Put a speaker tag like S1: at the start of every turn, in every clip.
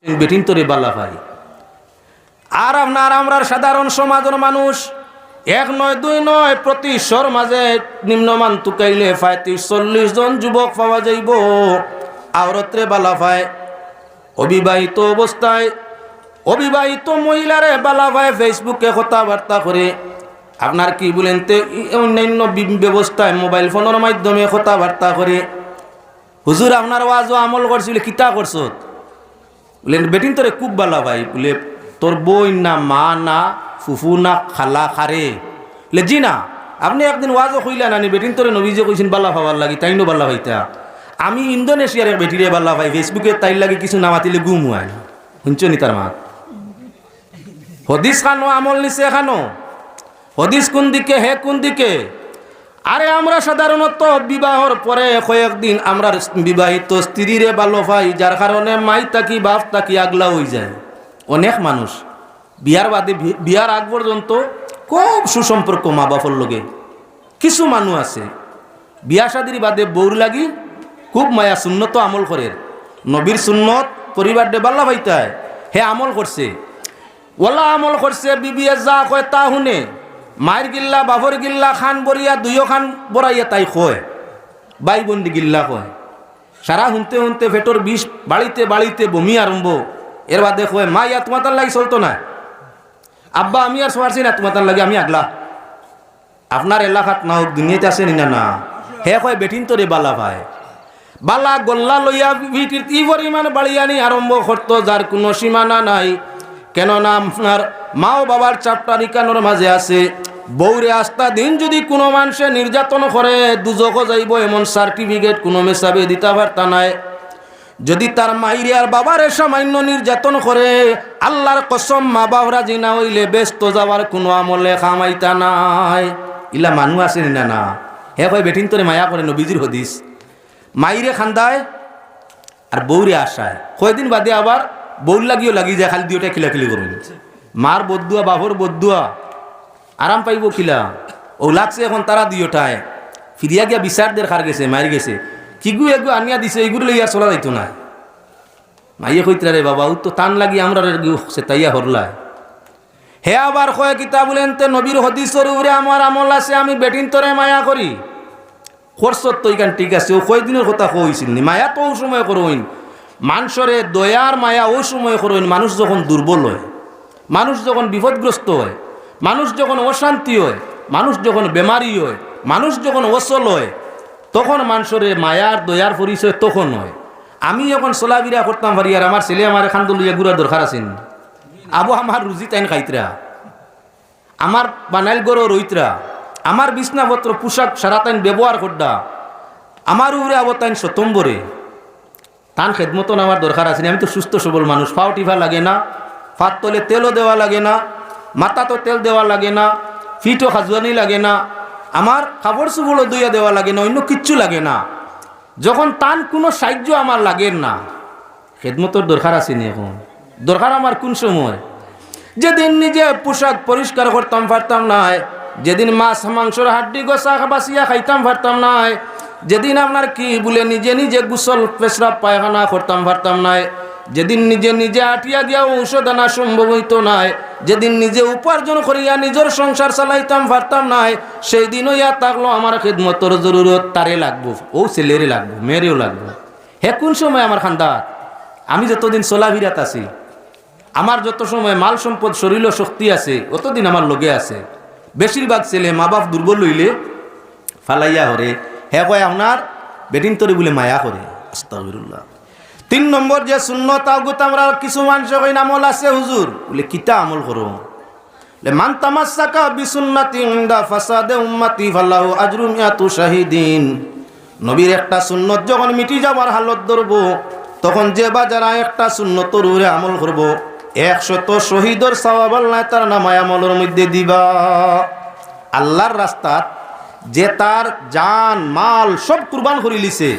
S1: বেটিন তোরে বালা ভাই আর আপনার আমরার সাধারণ সমাজের মানুষ এক নয় দুই নয় প্রতি শর মাঝে নিম্নমান তুকাইলে ৩৫-৪০ জন যুবক পাওয়া যাইব আওরতরে বালা ভাই অবিবাহিত অবস্থায় অবিবাহিত মহিলারে বালা ভাই ফেসবুকে কথাবার্তা করে আপনার কি বলেন তে অন্যান্য ব্যবস্থায় মোবাইল ফোনের মাধ্যমে কথাবার্তা করে হুজুর আপনার ওয়াজও আমল করছিল কিতা করছো বলেন বেটিন তোরে খুব বালা ভাই বলে তোর বই না মা না ফুফু না খালা খারে বলে জি না আপনি একদিন ওয়াজও কইলা নানি বেটিন তোরে নবীজে কইছেন বালা ভাবার লাগি তাইনো বালা ভাইতা আমি ইন্দোনেশিয়ার এক বেটিরে বালা ভাই ফেসবুকে তাইর লাগে কিছু নামাতিলে গুম হয় না শুনছ নি তার মা হদিস খানো আমল নিছে এখানো হদিস কোন দিকে হে কোন দিকে আরে আমরা সাধারণত বিবাহর পরে কয়েকদিন আমরা বিবাহিত স্ত্রীরে ভালো পাই যার কারণে মাই তাকি বাপ তাকি আগলা হয়ে যায় অনেক মানুষ বিয়ার বাদে বিয়ার আগ পর্যন্ত খুব সুসম্পর্ক মা বাপর লগে কিছু মানুষ আছে বিয়া শাদির বাদে বউর লাগি খুব মায়া সুন্নত আমল করে নবীর সুন্নত পরিবার দে বাল্লা ভাইতায় হে আমল করছে ওলা আমল করছে বিবিএ যা কয় তা শুনে মায়ের গিল্লা বাপর গিল্লা খান বরিয়া দুইও খান বরাইয়া তাই কয় বাই বন্দি গিল্লা কয় সারা শুনতে শুনতে ফেটর বিষ বাড়িতে বাড়িতে বমি আরম্ভ এর বাদে কয় মা ইয়া তোমার লাগি চলতো না আব্বা আমি আর সোয়ারছি না তোমার লাগে আমি আগলা আপনার এলাকাত না হোক দুনিয়াতে আছে না না হে কয় বেটিন তোরে বালা ভাই বালা গল্লা লইয়া ভিটির কি পরিমাণ বাড়িয়ানি আরম্ভ করতো যার কোনো সীমানা নাই কেননা আপনার মা ও বাবার চাপটা নিকানোর মাঝে আছে বউরে আস্তা দিন যদি কোনো মানুষে নির্যাতন করে দুজকও যাইব এমন সার্টিফিকেট কোনো মেসাবে দিতে পারতা নাই যদি তার মাইরে আর বাবারে সামান্য নির্যাতন করে আল্লাহর কসম মা বাবরা জিনা হইলে ব্যস্ত যাওয়ার কোনো আমলে খামাইতা নাই ইলা মানুষ আছে না না হে কয় বেটিন তোরে মায়া করে নবীজির হদিস মাইরে খান্দায় আর বউরে আশায় কয়দিন বাদে আবার বউর লাগিও লাগি যায় খালি দুইটা খিলাখিলি করুন মার বদুয়া বাবর বদুয়া আরাম পাইব খিলা ও লাগছে এখন তারা দুইটায় ফিরিয়া গিয়া বিচার দের খার গেছে মারি গেছে কিগু এগু আনিয়া দিছে এইগুলো লইয়া চলা যাইতো না মাইয়ে কইতরা রে বাবা ও তো টান লাগি আমরা সে তাইয়া হরলায় হে আবার কয় কিতা বলেন তে নবীর হদিসের উপরে আমার আমল আছে আমি বেটিন তোরে মায়া করি খরচত তো ইকান ঠিক আছে ও কয়দিনের কথা কইছিল নি মায়া তো ও সময় করইন মানুষরে দয়ার মায়া ওই সময় করইন মানুষ যখন দুর্বল হয় মানুষ যখন বিপদগ্রস্ত হয় মানুষ যখন অশান্তি হয় মানুষ যখন বেমারি হয় মানুষ যখন অচল হয় তখন মানুষরে মায়ার দয়ার পরিচয় তখন হয় আমি যখন চলাবিরা করতাম পারি আর আমার ছেলে আমার এখান লইয়া ঘুরা দরকার আছেন আবু আমার রুজি তাইন খাইতরা আমার বানাইল গড় রইতরা আমার বিছনাপত্র পোশাক সারা তাইন ব্যবহার করডা আমার উপরে আবো তাইন সতম্বরে তান খেদমতন আমার দরকার আছে আমি তো সুস্থ সবল মানুষ ফাও টিফা লাগে না ফাত তলে তেলও দেওয়া লাগে না মাথা তো তেল দেওয়া লাগে না ফিটও খাজুয়ানি লাগে না আমার কাপড় চুপড়ও দইয়া দেওয়া লাগে না অন্য কিচ্ছু লাগে না যখন তান কোনো সাহায্য আমার লাগে না খেদমতর দরকার আছে নি এখন দরকার আমার কোন সময় যেদিন নিজে পোশাক পরিষ্কার করতাম পারতাম না যেদিন মাছ মাংসর হাড্ডি গোসা বাসিয়া খাইতাম পারতাম না যেদিন আপনার কি বলে নিজে নিজে গোসল পেশরাব পায়খানা করতাম পারতাম না যেদিন নিজে নিজে আটিয়া দিয়া ঔষধ আনা সম্ভব হইত না যেদিন নিজে উপার্জন করিয়া নিজের সংসার চালাইতাম পারতাম না সেই দিন ইয়া থাকলো আমার খেদমতর জরুরত তারে লাগবো ও ছেলেরে লাগবো মেয়েরেও লাগবো হে কোন সময় আমার খান্দার আমি যতদিন চলাভিরাত আছি আমার যত সময় মাল সম্পদ শরীর শক্তি আছে অতদিন আমার লগে আছে বেশিরভাগ ছেলে মা বাপ দুর্বল হইলে ফালাইয়া হরে হে কয় আপনার বেটিন তরি বলে মায়া করে আস্তাগফিরুল্লাহ 3 নম্বর যে সুন্নত আগুত আমরা কিছু মানুষ কই আমল আছে হুজুর বলে কিতা আমল করো বলে মান তামাসসাকা বিসুন্নতি ইনদা ফাসাদে উম্মতি ফালাহু আজরু মিয়াতু শাহিদিন নবীর একটা সুন্নত যখন মিটি যাবার হালত ধরব তখন যে বা যারা একটা সুন্নতর উপরে আমল করব 100 শহীদের সওয়াব আল্লাহ তার নামায় আমলের মধ্যে দিবা আল্লাহর রাস্তাত যে তার জান মাল সব কুরবান করে লিছে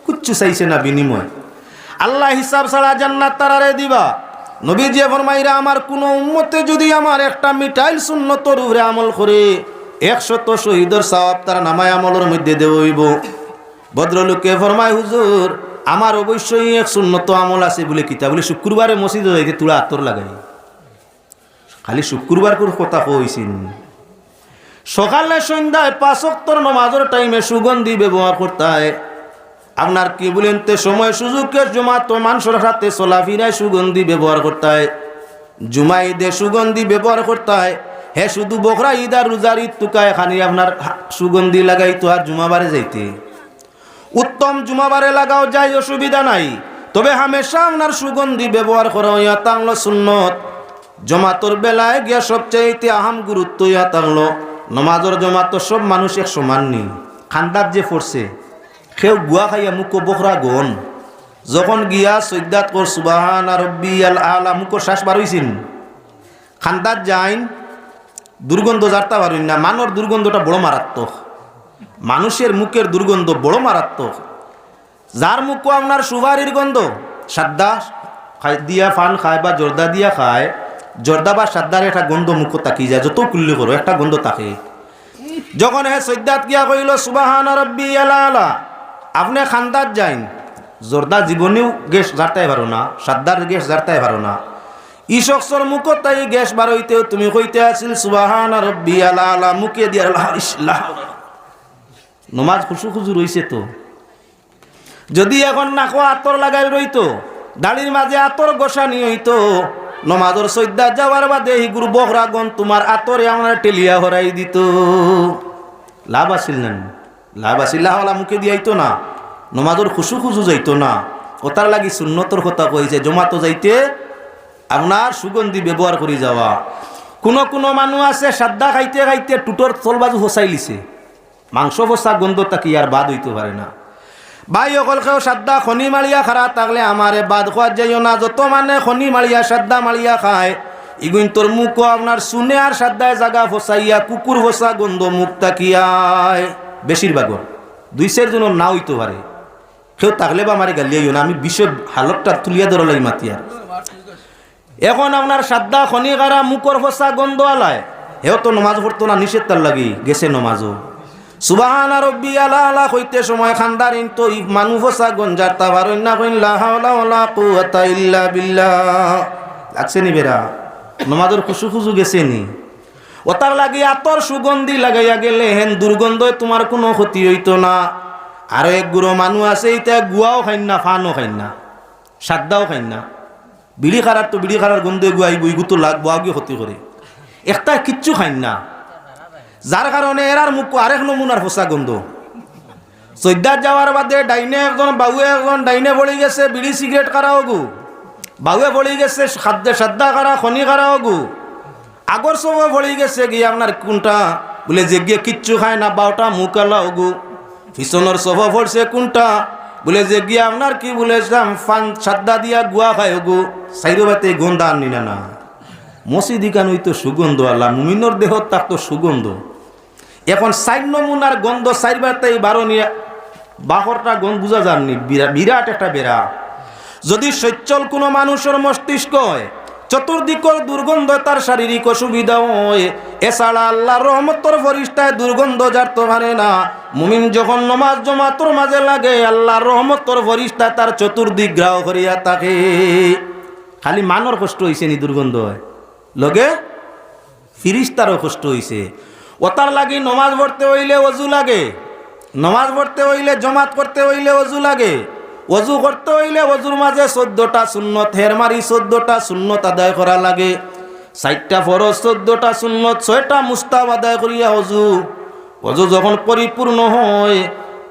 S1: কিচ্ছু চাইছে না বিনিময় আল্লাহ হিসাব ছাড়া জান্নাত তারারে দিবা নবী যে ফরমাইরা আমার কোন উম্মতে যদি আমার একটা মিটাইল সুন্নতর উপরে আমল করে 100 শহীদের সওয়াব তার নামায় আমলের মধ্যে দেব হইব ভদ্রলোকে ফরমায় হুজুর আমার অবশ্যই এক সুন্নত আমল আছে বলে কিতা বলে শুক্রবারে মসজিদে যাইতে তুলা আতর লাগাই খালি শুক্রবার করে কথা কইছেন সকালে সন্ধ্যায় 5 ওয়াক্তের নামাজের টাইমে সুগন্ধি ব্যবহার করতে হয় আপনার কি বলেন তে সময় সুযোগের জমাত মানুষের সাথে চলাফেরায় সুগন্ধি ব্যবহার করতে হয় জুমা ঈদে সুগন্ধি ব্যবহার করতে হয় হে শুধু বকরা ঈদ আর রোজার ঈদ টুকায় খানি আপনার সুগন্ধি লাগাইতো আর জুমাবারে যাইতে উত্তম জুমাবারে লাগাও যায় অসুবিধা নাই তবে হামেশা আপনার সুগন্ধি ব্যবহার করা ইয়া তাংলো সুন্নত জমাতর বেলায় গিয়া সবচাইতে আহাম গুরুত্ব ইয়া তাংলো নমাজর জমাত সব মানুষ এক সমান নেই খান্দাত যে পড়ছে কেউ গুয়া খাইয়া মুখো বকরা গন যখন গিয়া সৈদাত কর সুবহান রাব্বিয়াল আলা মুখো শ্বাস বার হইছেন খান্দাত যাইন দুর্গন্ধ জারতা পারেন না মানর দুর্গন্ধটা বড় মারাত্মক মানুষের মুখের দুর্গন্ধ বড় মারাত্মক যার মুখো আপনার সুবারির গন্ধ সাদ্দা খাই দিয়া ফান খায় বা জর্দা দিয়া খায় জর্দা বা সাদ্দার একটা গন্ধ মুখো তাকিয়ে যায় যত কুল্লি করো একটা গন্ধ থাকে যখন হে সৈদাত গিয়া কইল সুবহান রাব্বিয়াল আলা আপনি খান্দাত যাইন জর্দা জীবনেও গ্যাস জারতাই পারো না সাদ্দার গ্যাস জারতাই পারো না ইশকসর মুখ তাই গ্যাস বার হইতেও তুমি কইতে আসিল সুবহান রাব্বিয়াল আলা মুখে দিয়া ইসলাহ নমাজ খুশু খুজু রইছে তো যদি এখন নাকো আতর লাগাই রইতো দাড়ির মাঝে আতর গোসানি হইতো নমাজর সৈদা যাওয়ার বাদে এই গুরু বকরা গন তোমার আতরে আমার টেলিয়া হরাই দিত লাভ আসিল না লাভ আসিল মুখে দিয়াইতো না নমাজর খুশু খুজু যাইতো না ওটার লাগি সুন্নতর কথা কইছে জমাতো যাইতে আপনার সুগন্ধি ব্যবহার করে যাওয়া কোনো মানুষ আছে সাদ্দা খাইতে খাইতে টুটোর তলবাজু ফসাই লিছে মাংস ফসা গন্ধ তাকি আর বাদ হইতে পারে না ভাই অকল কেউ সাদ্দা খনি মালিয়া খারা থাকলে আমারে বাদ খোয়া যাইও না যত মানে খনি মালিয়া সাদ্দা মালিয়া খায় ইগুন তোর মুখ আপনার শুনে আর সাদ্দায় জাগা ফসাইয়া কুকুর ফসা গন্ধ মুখ তাকিয়ায় বেশিরভাগর 2 জনের না হইতে পারে কেউ থাকলে বা আমারে গালিয়াইও না আমি বিষয় হালতটা তুলিয়া ধরা লাই মাতিয়ার এখন আপনার সাদ্দা খনি খারা মুখর ফসা গন্ধ আলায় হেও তো নমাজ পড়তো না নিষেধ তার লাগি গেছে নমাজও সুবহান রাব্বিয়াল আলা কইতে সময় খান্দারিন তো মানু ফসা গঞ্জার তা পারেন না কইন লা হাওলা ওয়ালা কুওয়াতা ইল্লা বিল্লাহ লাগছে নি বেরা নমাজের খুশু খুজু গেছে নি ওতার লাগি আতর সুগন্ধি লাগাইয়া গেলে হেন দুর্গন্ধে তোমার কোনো ক্ষতি হইতো না আর এক গুরু মানুষ আছে এটা গুয়াও খাইন না ফানও খাইন না সাদ্দাও খাইন না বিড়ি খারার তো বিড়ি খারার গন্ধে গুয়াই বই গুতো লাগবো আগে ক্ষতি করে একটা কিচ্ছু খাইন না যার কারণে এরার মুখ আরেক নমুনার ফসা গন্ধ সৈদার যাওয়ার বাদে ডাইনে একজন বাউয়ে একজন ডাইনে পড়ে গেছে বিড়ি সিগারেট খারাও গু বাউয়ে পড়ে গেছে খাদ্যে সাদ্দা খারা খনি খারাও গু আগর সব পড়ে গেছে গিয়ে আপনার কোনটা বলে যে গিয়ে কিচ্ছু খায় না বাউটা মুখ আলাও গু পিছনের সব পড়ছে কোনটা বলে যে গিয়ে আপনার কি বলেছিলাম ফান সাদ্দা দিয়া গুয়া খায় গু সাইরো বাতে গন্ধা আনি না মসজিদ ইকানুই তো সুগন্ধ আল্লাহ মুমিনর দেহ তার তো সুগন্ধ এখন 4 নমুনার গন্ধ 4 12 নিয়ে 12টা গন্ধ বুঝা যাননি বিরাট একটা বেড়া যদি সচ্ছল কোনো মানুষের মস্তিষ্ক হয় চতুর্দিকের দুর্গন্ধ তার শারীরিক অসুবিধা হয় এছাড়া আল্লাহর রহমতের ফরিস্তায় দুর্গন্ধ জারতে পারে না মুমিন যখন নমাজ জমাতর মাঝে লাগে আল্লাহর রহমতের ফরিস্তা তার চতুর্দিক গ্রাহ করিয়া থাকে খালি মানর কষ্ট হইছে নি দুর্গন্ধ হয় লগে ফিরিস্তারও কষ্ট হইছে ওতার লাগি নমাজ পড়তে হইলে ওযু লাগে নমাজ পড়তে হইলে জমাত করতে হইলে ওযু লাগে ওযু করতে হইলে ওযুর মাঝে 14টা সুন্নত হের মারি 14টা সুন্নত আদায় করা লাগে 4টা ফরজ 14টা সুন্নত 6টা মুস্তাহাব আদায় করিয়া ওযু যখন পরিপূর্ণ হয়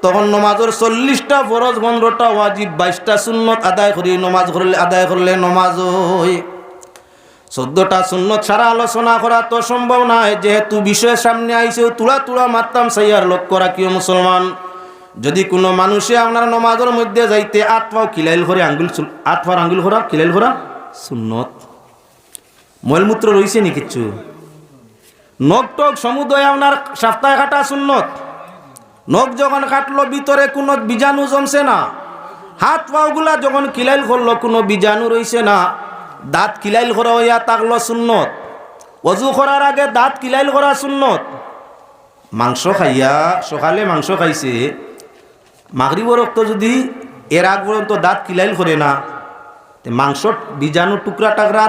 S1: তখন নমাজের 40টা ফরজ 15টা ওয়াজিব 22টা সুন্নত আদায় করি নমাজ করলে নমাজ হয় 14টা সুন্নত সারা আলোচনা করা তো সম্ভব নয় যেহেতু বিষয়ের সামনে আইছে তুলা মারতাম সাইয়ার লক্ষ্য রাখিও মুসলমান যদি কোনো মানুষে আপনার নমাজের মধ্যে যাইতে 8 পাও কিলাইল করে আঙ্গুল 8 পার আঙ্গুল করা কিলাইল করা সুন্নত মলমূত্র রইছে নি কিচ্ছু নখ টক সমুদয় আপনার সপ্তাহে কাটা সুন্নত নখ যখন কাটলো ভিতরে কোনো বীজাণু জমছে না হাত পাওগুলা যখন কিলাইল করলো কোনো বীজাণু রইছে না দাঁত কিলাইল করা হইয়া তাকলো সুন্নত ওযু করার আগে দাঁত কিলাইল করা সুন্নত মাংস খাইয়া সকালে মাংস খাইছে মাগরিবের রক্ত যদি এর আগ পর্যন্ত দাঁত কিলাইল করে না, মাংস বীজাণু টুকরা টাকরা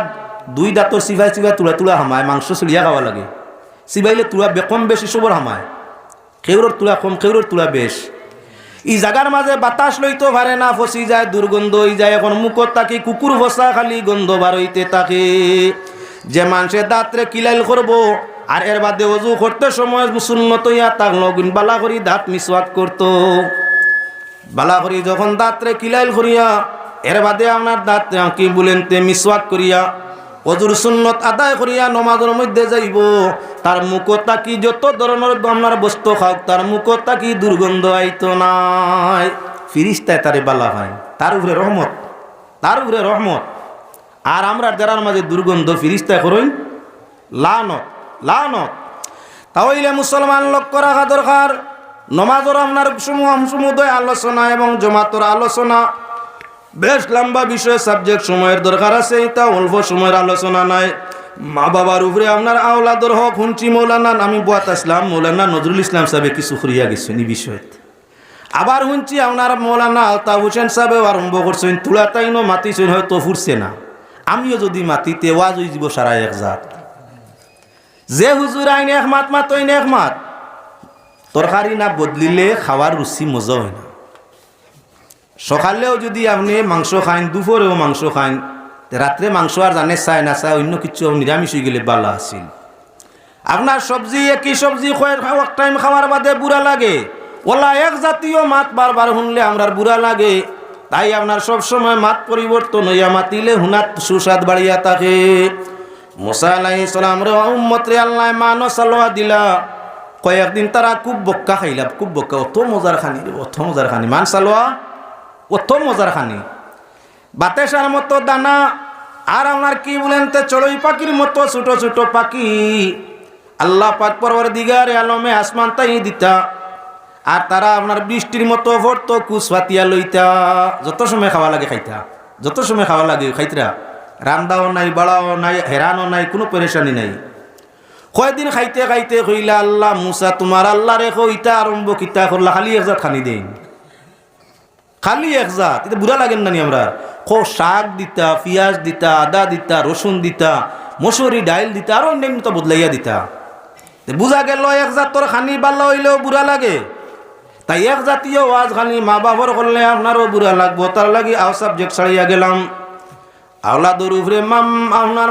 S1: 2 দাঁতর চিবাই চিবাই তুলা তুলা হামায়, মাংস চুলিয়া খাওয়া লাগে। চিবাইলে তুলা কম বেশি সবর হামায়, কেউর তুলা কম কেউর তুলা বেশ। ই জাগার মাঝে বাতাস লইতে পারে না, ফসি যায়, দুর্গন্ধ হয়ে যায়। এখন মুখত তাকে কুকুর ফসা খালি গন্ধ বার হইতে থাকে। যে মানুষের দাঁতরে কিলাইল করবো আর এর বাদে অজু করতে সময় সুন্নত ইয়া তাকলো বালা করি দাঁত মিসওয়াক করতো। বালা করি যখন দাঁতরে কিলাইল করিয়া এর বাদে আপনার দাঁত কি বলেন তে মিসওয়াক করিয়া অজুর সুন্নত আদায় করিয়া নমাজের মধ্যে যাইব, তার মুখত তাকি যত ধরনের আপনার বস্তু খাওক তার মুখত তাকি দুর্গন্ধ আইতো নাই। ফিরিস্তায় তারে বালা হয়, তার উপরে রহমত, তার উপরে রহমত। আর আমরা যারার মাঝে দুর্গন্ধ ফিরিস্তায় করইন লানত লানত। তাহলে মুসলমান লক্ষ্য রাখা দরকার, নমাজের আপনার সমুদয় আলোচনা এবং জমাতর আলোচনা বেশ লম্বা বিষয় সাবজেক্ট, সময়ের দরকার আছে, এটা অল্প সময়ের আলোচনা নাই। মা বাবার উপরে আপনার আওলাদর হক শুনছি। মৌলানা আমি বুয়াত আসলাম মৌলানা নজরুল ইসলাম সাহেব কিছু করিয়া গেছেন এই বিষয়ত। আবার শুনছি আপনার মৌলানা আলতাফ হোসেন সাহেবেও আরম্ভ করছেন, তুলা তাইনো মাতিছেন, হয়তো ফুরছে না। আমিও যদি মাতিতে ওয়াজ হয়ে যাব সারা এক জাত। যে হুজুর আইন এক মাত মাতইন এক মাত, তরকারি না বদলিলে খাওয়ার রুচি মজা হয় না। সকালেও যদি আপনি মাংস খাইন, দুপুরেও মাংস খাইন, রাত্রে মাংস আর জানে চাই না চাই অন্য কিছু নিরামিষ হয়ে গেলে ভালো আছিল। আপনার সবজি একই সবজি এক টাইম খাওয়ার বাদে বুড়া লাগে, ওলা এক জাতীয় মাত বারবার শুনলে আমরার বুড়া লাগে। তাই আপনার সবসময় মাত পরিবর্তন হইয়া মাতিলে হুনাত সুস্বাদ বাড়িয়া থাকে। মুসা আলাইহিস সালাম রে উম্মত রে আল্লাহ মানো সালোয়া দিলা, কয়েকদিন তারা খুব বক্কা খাইলা, খুব বক্কা, অত মজার খানি, অত মজার খানি, মান সালোয়া অত মজার খানি, বাতাসার মতো দানা। আর আপনার কি বলেন তে চড়ুই পাখির মতো ছোট ছোট পাখি আল্লাহ পাক পরওয়ারদিগারে আলমে আসমান তাই দিতা। আর তারা আপনার বৃষ্টির মতো ভরতো কুচ ফাতিয়া লইতা, যত সময় খাওয়া লাগে খাইতা, যত সময় খাওয়া লাগে খাইতরা। রান্দাও নাই, বাড়াও নাই, হেরানো নাই, কোনো পরেশানি নাই। কয়দিন খাইতে খাইতে কইলা আল্লাহ মুসা তোমার আল্লাহ রে কইতা আরম্ভ কিতা করলা, খালি এক জাত খানি দেন, খালি এক জাত। এটা বুড়া লাগেন নানি আমরা, শাক দিতা, পিঁয়াজ দিতা, আদা দিতা, রসুন দিতা, মসুরি ডাইল দিতা, আর অন্যান্য তো বদলাইয়া দিতা। বুঝা গেল এক জাত তোর খানি বাল্লা হইলেও বুড়া লাগে। তাই এক জাতীয় ওয়াজ খানি মা বাবার করলে আপনারও বুড়া লাগবো, তার লাগি আও সাবজেক্ট ছাড়িয়া গেলাম। আওলাদর উপরে আপনার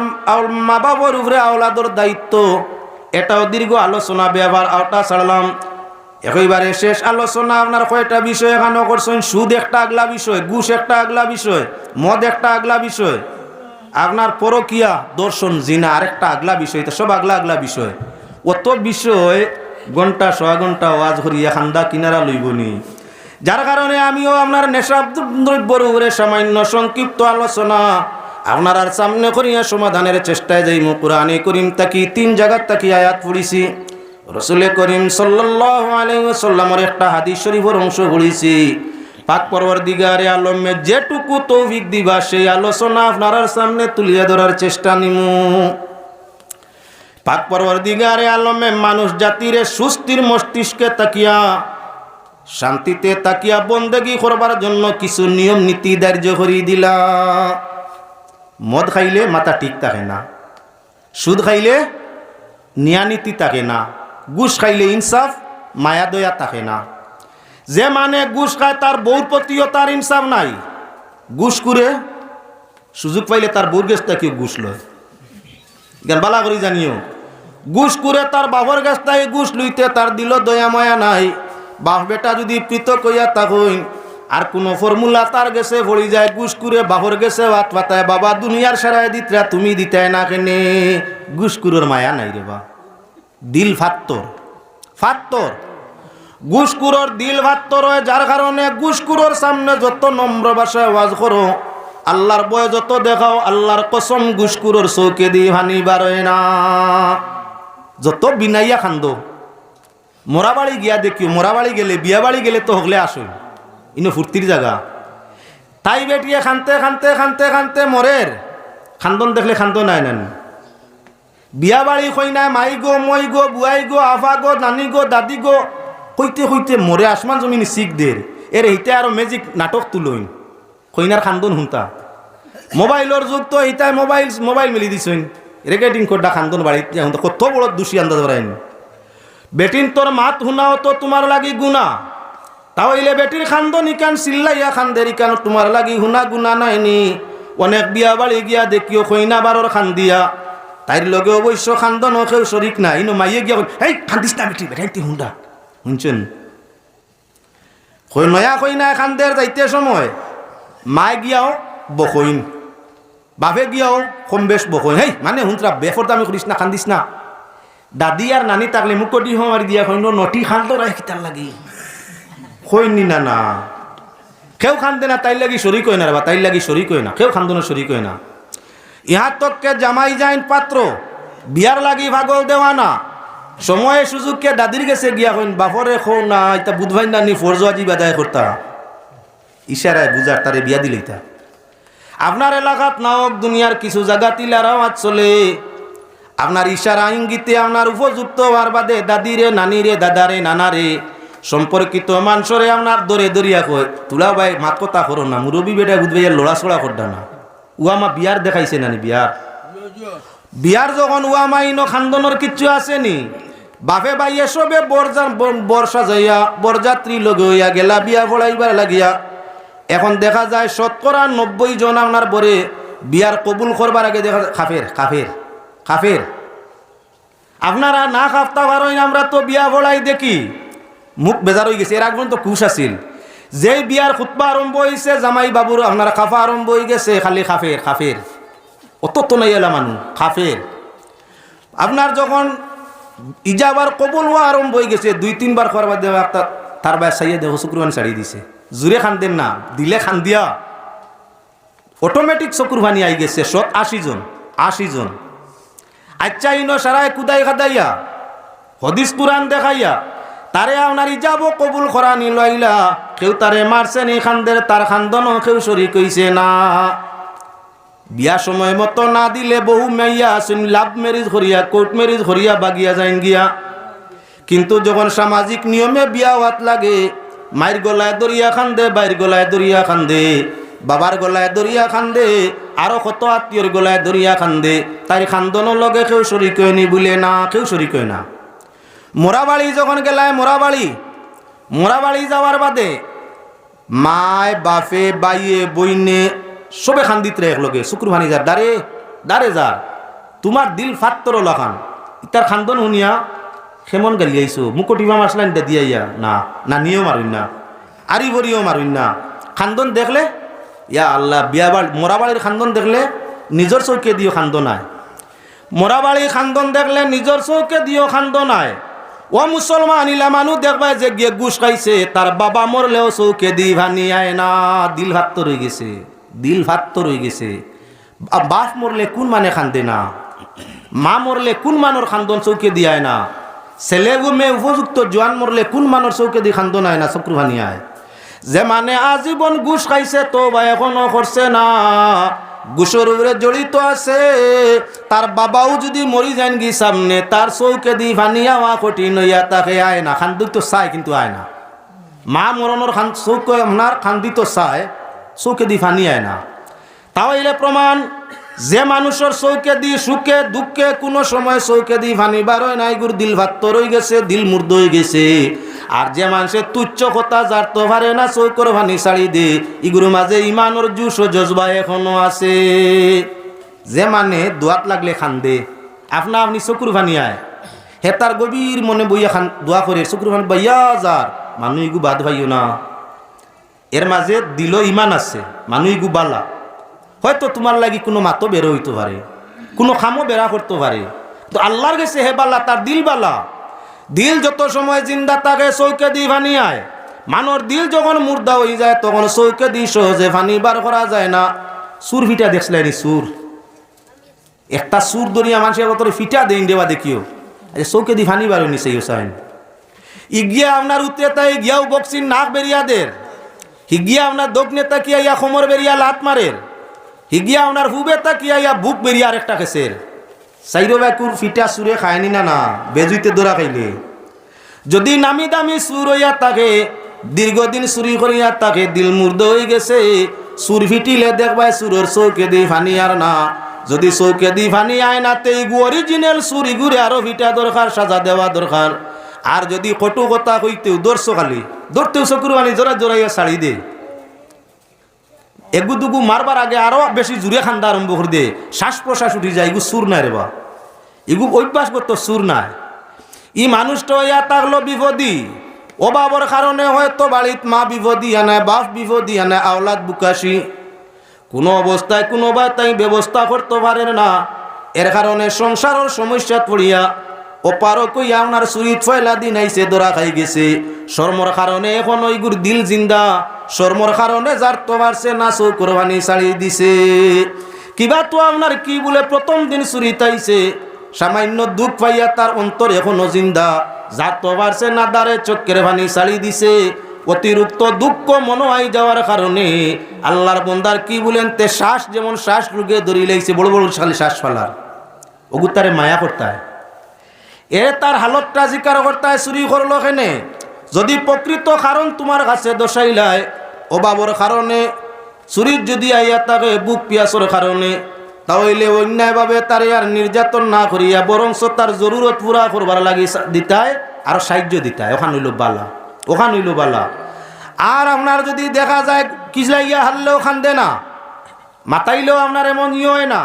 S1: মা বাবার উপরে আওলাদর দায়িত্ব, এটাও দীর্ঘ আলোচনা ব্যবহার আওটা ছাড়লাম। একেবারে শেষ আলোচনা আপনার কয়টা বিষয় এখানে করছেন। সুদ একটা আগলা বিষয়, ঘুষ একটা আগলা বিষয়, মদ একটা আগলা বিষয়, আপনার পরকিয়া দর্শন জিনা আরেকটা আগলা বিষয়। এটা সব আগলা আগলা বিষয়। অত বিষয় ঘন্টা সোয়া ঘন্টা ওয়াজ করিয়া খান্দা কিনারা লইবনি। যার কারণে আমিও আপনার নেশা দ্রব্যর উপরে সামান্য সংক্ষিপ্ত আলোচনা আপনার আর সামনে করিয়া সমাধানের চেষ্টায় যাইমু। কুরআনে করিম তাকি 3 জায়গার তাকি আয়াত পড়িছি, রসুলে করিম সাল্লাল্লাহু আলাইহি ওয়াসাল্লামের একটা হাদিস শরীফের অংশ পড়িছি। পাক পরওয়ারদিগারে আলমে যেটুকু তৌফিক দিবা সেই আলোচনা আপনার সামনে তুলিয়া ধরার চেষ্টা নিমু। পাক পরওয়ারদিগারে আলমে মানুষ জাতিরে সুস্থির মস্তিষ্কে তাকিয়া শান্তিতে তাকিয়া বন্দেগি করবার জন্য কিছু নিয়ম নীতি ধার্য করে দিলা। মদ খাইলে মাথা ঠিক থাকে না, সুদ খাইলে নিয়ানীতি থাকে না, ঘুষ খাইলে ইনসাফ মায়া দয়া থাকে না। যে মানে ঘুষ খায় তার বউর প্রতিও তার ইনসাফ নাই। ঘুষ করে সুযোগ পাইলে তার বউর গেছ থেকে ঘুষ লয়, জ্ঞান বালা করে জানিও। ঘুষ করে তার বাপর গাছ থেকে ঘুষ লইতে তার দিল দয়া মায়া নাই। বাপ বেটা যদি পৃথক হইয়া থাকুন আর কোনো ফর্মুলা তার গেছে ভরি যায়, ঘুষ করে বাপর গেছে হাত পাতায়, বাবা দুনিয়ার সারায় দিতরা তুমি দিতায় না কেনে। ঘুষকুরোর মায়া নাই রে বা, দিল ফাত্তর ফাত্তর। ঘুষকুরোর দিল ফাত্তর হয়, যার কারণে ঘুষকুরোর সামনে যত নম্র ভাষায় ওয়াজ করো, আল্লাহর বয় যত দেখাও, আল্লাহর কসম ঘুষকুরোর চৌকে দিয়ে ভানি বারোয় না। যত বিনাইয়া খান্দ মোরাবাড়ি গিয়া দেখিও, মোরাবাড়ি গেলে বিয়া বাড়ি গেলে তো হগলে আসো, ইনো ফুর্তির জায়গা। তাই বেটিয়ে খানতে খানতে খানতে খানতে মরের খান্দন দেখলে খান্দ নাই নেন। বিয়া বাড়ি কই নাই মাই গো মই গো বুয়াই গো আফা গো নানি গো দাদি গো কইতে কইতে মরে আসমান জমিন শিখদের। এর হিতে আরো ম্যাজিক নাটক তুলইন কইনার খান্দন হুনতা মোবাইলের যুগ তো হিতাই মোবাইল মিলি দিছইন রেকর্ডিং করডা খান্দন বাড়িতে হুনতা কত বড় দোষী আন্দাজ করাইন বেটিন তোর মাত হুনাও তো তোমার লাগি গুনাহ তাহলে বেটির খান্দন ইকান চিল্লাইয়া খান্দের ইকান তোমার লাগি হুনা গুনা নাইনি অনেক বিয়া বাড়ি গিয়া দেখিও কইনা বারর খান্দিয়া তাইর লগে অবশ্য খান্দন কেউ শরিক না ইনো মাইয়ে গিয়া এই খান্দিস না বেটি বেটাইতে হুন্ডা শুনছেন কই নয়া কইনা খান্দের যাইতে সময় মায় গিয়াও বকইন বাপে গিয়াও কম বেশ বকইন হেই মানে হুনতরা বেফর দামি করিস না খান্দিস না দাদি আর নানি তাকলে মুখ দি মারি দিয়া কইন নটি খান্দ রাই কিতার লাগি কইনি না না কেউ খান্দে না তাই লাগি শরিক হয় না বা তাই লাগি শরিক হয় না কেউ খান্দন শরিক হয় না ইহা তককে জামাই যাইন পাত্র বিয়ার লাগি ভাগল দেওয়া না সময়ে সুযোগকে দাদির গেছে গিয়া কইন বাপরে খো না এটা বুধবাই না নি ফরজ আজি বাদায় করতা ইশারায় বুঝার তারে বিয়া দিলেইতা আপনার এলাকাত না হোক দুনিয়ার কিছু জায়গা তিলার আওয়াজ চলে আপনার ইশারা ইঙ্গিতে আপনার উপযুক্ত হওয়ার বাদে দাদিরে নানিরে দাদারে নানারে সম্পর্কিত মানুষরে আপনার দরে দরিয়া কয় তুলা ভাই মাত কথা করো না মুরবি বেটা বুধবাইয়া লড়াছড়া করডা না উয়ামা বিয়ার দেখাইছে নানি বিয়ার যখন উয়ামা ইনো খান্দনের কিচ্ছু আসেনি বাপে বাইয়ে সবে বর্ষা যাইয়া বরযাত্রী লগে হইয়া গেলা বিয়া পড়াইবার লাগিয়া এখন দেখা যায় 90% জন আপনার বরে বিয়ার কবুল করবার আগে দেখা খাফের আপনারা না খাফতা পারেন আমরা তো বিয়া পড়াই দেখি মুখ বেজার হয়ে গেছে এর আগে তো কুশ আছিল যেই বিয়ার খুতবা আরম্ভ হয়েছে জামাই বাবুর আপনারা খাফা আরম্ভ হয়ে গেছে খালি খাফের অত তো নাই এলা মানুষ খাফের আপনার যখন ইজাবার কবুল হওয়া আরম্ভ হয়ে গেছে 2-3 বার করবার দেওয়া তার বায় সাইয়া দেখো শুক্রবানি ছাড়িয়ে দিছে জুড়ে খান দেন না দিলে খান দিয়া অটোমেটিক শুক্রবানি আই গেছে 80 জন আচ্ছা ইনো সারায় কুদাই খাদাইয়া হদিস কুরআন দেখাইয়া তারে আপনার ইজাব কবুল করা নিলাইলা কেউ তারে মারছে নি খানদের তার খান্দন কেউ শরিক হইছে না বিয়া সময় মতো না দিলে বহু মেইয়া আসেন লাভ ম্যারেজ করিয়া কোর্ট ম্যারেজ করিয়া বাগিয়া যাইন গিয়া কিন্তু যখন সামাজিক নিয়মে বিয়া হওয়াত লাগে মায়ের গলায় দরিয়া খান্দে বাইর গলায় দরিয়া খান্দে বাবার গলায় দরিয়া খান্দে আরো কত আত্মীয়র গলায় দরিয়া খান্দে তাই খান্দনের লগে কেউ শরিক হয়নি বলে না কেউ শরিক হয় না মোরাবাড়ি যখন গেলায় মোরাবাড়ি যাওয়ার বাদে মায় বাপে বাইয়ে বইনে সবে খান্দিত রে একলগে শুক্রবানি যার দারে যা তোমার দিল ফাত্তর লাখান ইতার খান্দন শুনিয়া কেমন গালি আইছো মুকটিবা মাসলাইন দিয়াইয়া না নিয়েও মারুন না আরি বরিও মারুন না খান্দন দেখলে ইয়া আল্লাহ মোরাবাড়ির খান্দন দেখলে নিজের চৌকে দিও খান্দন নাই মোরাবাড়ি খান্দন দেখলে নিজের চৌকে দিও খান্দন নাই ও মুসলমান ইলা মানুষ দেখবা যে গিয়ে গুস খাইছে তার বাবা মরলেও চৌকে দি ভানি আয় না দিল ভাত্ত রয়ে গেছে বাপ মরলে কোন মানে খান্দে না মা মরলে কোন মানর খান্দন চৌকে দিয়ায় না ছেলে মেয়ে উপযুক্ত জোয়ান মরলে কোন মানর চৌকে দি খান্দন আয় না চক্রু ভানি আয় যে মানে আজীবন ঘুষ খাইছে তো বা এখনো করছে না ঘুষের উপরে জড়িত আছে তার বাবাও যদি মরি যান গি সামনে তার চৌকে দি ভানিয়া হওয়া কঠিন হইয়া তাকে আয় না খান্দি তো চায় কিন্তু আয় না মা মরণের চৌকে আপনার খান্দি তো চায় চৌকে দি ভানি আয় না তাহলে প্রমাণ যে মানুষের চৌকে দি সুখে দুঃখে কোনো সময় চৌকে দি ভানি বারোয় নাই গুর দিল ভাত্ত রয়ে গেছে দিল মুর্দ হয়ে গেছে আর যে মানুষের তুচ্ছ কথা যার তো পারে না চৌকর ভানি ছাড়ি দে ইগুর মাঝে ইমানোর জুস ও জজবা এখনো আছে যে মানে দোয়াত লাগলে খান্দে আপনি চকুর ভানি আয় হেতার গভীর মনে বইয়া খান দোয়া করে চকুর ভানি বাইয়া যার মানুষ ইগু বাদ ভাইও না এর মাঝে দিল ইমান আছে মানুষ ইগু বালা হয়তো তোমার লাগি কোনো মাতো বেরো হইতে পারে কোনো খামও বেড়া করতে পারে তো আল্লাহর কাছে হে বালা তার দিল বালা দিল যত সময় জিন্দা থাকে চৌকে দি ভানি আয় মানর দিল যখন মুর্দা হয়ে যায় তখন চৌকে দি সহজে ভানি বার করা যায় না সুর ফিটা দেখছিলেন সুর একটা সুর দরিয়া মানুষের কত ফিটা দেন দেওয়া দেখিও চৌকে দি ভানি বার হয়নি সেই হোসাইন ইগিয়া আপনার উত্তে তাই গিয়াও বক্সিন নাক বেরিয়াদের হিগিয়া আপনার দোক নেতা কি ইয়া খমর বেরিয়া লাত মারের হিগিয়া ওনার হুবে তাকিয়া ইয়া বুক বেরিয়ে আরেকটা খেসের সাইরো ব্যাকুর ফিটা সুরে খায়নি না বেজুইতে দোরা খাইলে যদি নামি দামি সুর হইয়া থাকে দীর্ঘদিন চুরি করিয়া তাকে দিল মুর্দ হয়ে গেছে। চুর ফিটিলে দেখবাই চুরের চৌকে দি ফানি আর না, যদি চৌকে দি ফানি আয় নাতে ইগু অরিজিনাল চুর ইগুরে আরো ভিটা দরকার, সাজা দেওয়া দরকার। আর যদি কটু কথা কইতেও দর্শ খালি ধরতেও চকুর বানি জোরা জোরাইয়া ছাড়ি দে, এগু দুগু মারবার আগে আরো বেশি জুড়ে খান্দা আরম্ভ করে দে, শ্বাস প্রশ্বাস উঠি যায়। ইগু সুর নাই রে বা, ইগু অভ্যাস করতো সুর নাই। ই মানুষটা ইয়া থাকলো বিপদী, অভাবর কারণে হয়তো বাড়িত মা বিপদী আনে, বাপ বিপদী আনে, আওলাদ বুকাশি, কোনো অবস্থায় কোনো বা তাই ব্যবস্থা করতে পারেন না। এর কারণে সংসারের সমস্যা পড়িয়া ওপারও কইয়া ওনার চুরিত ফয়লা দিন আইসে, ধরা খাই গেছে। শর্মর কারণে এখন ওইগুর দিল জিন্দা, শর্মর কারণে যার তো পারছে না চৌ কোরবানি ছাড়ি দিছে। কিবা তো আপনার কি বলে প্রথম দিন চুরিত আইছে, সামান্য দুঃখ পাইয়া তার অন্তর এখনো জিন্দা, যার তো পারছে না দারে চক্কের ভানি ছাড়ি দিছে। অতিরিক্ত দুঃখ মনোয়াই যাওয়ার কারণে আল্লাহর বন্দার কি বলেন তে শ্বাস যেমন শ্বাস রোগে ধরি লাইছে, বড় বড় খালি শ্বাস ফালার ওগু তারে মায়া করতায়, এ তার হালতটা জিকার করতায় চুরি করলো কেনে। যদি প্রকৃত কারণ তোমার কাছে দশাইলায়, অভাবর কারণে চুরির যদি আইয়া তাকে বুক পিয়াসর কারণে, তাহলে অন্যায়ভাবে তারে আর নির্যাতন না করিয়া বরংস তার জরুরত পুরা করবার লাগি দিতায় আর সাহায্য দিতায়, ওখান হইল বালা, ওখান হইল বালা। আর আপনার যদি দেখা যায় কিজলাইয়া হারলেও খান্দে না, মাতাইলেও আপনার এমন ইয়ে হয় না,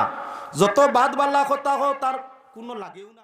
S1: যত বাদ বাল্লা কথা হোক তার কোনো লাগেও না।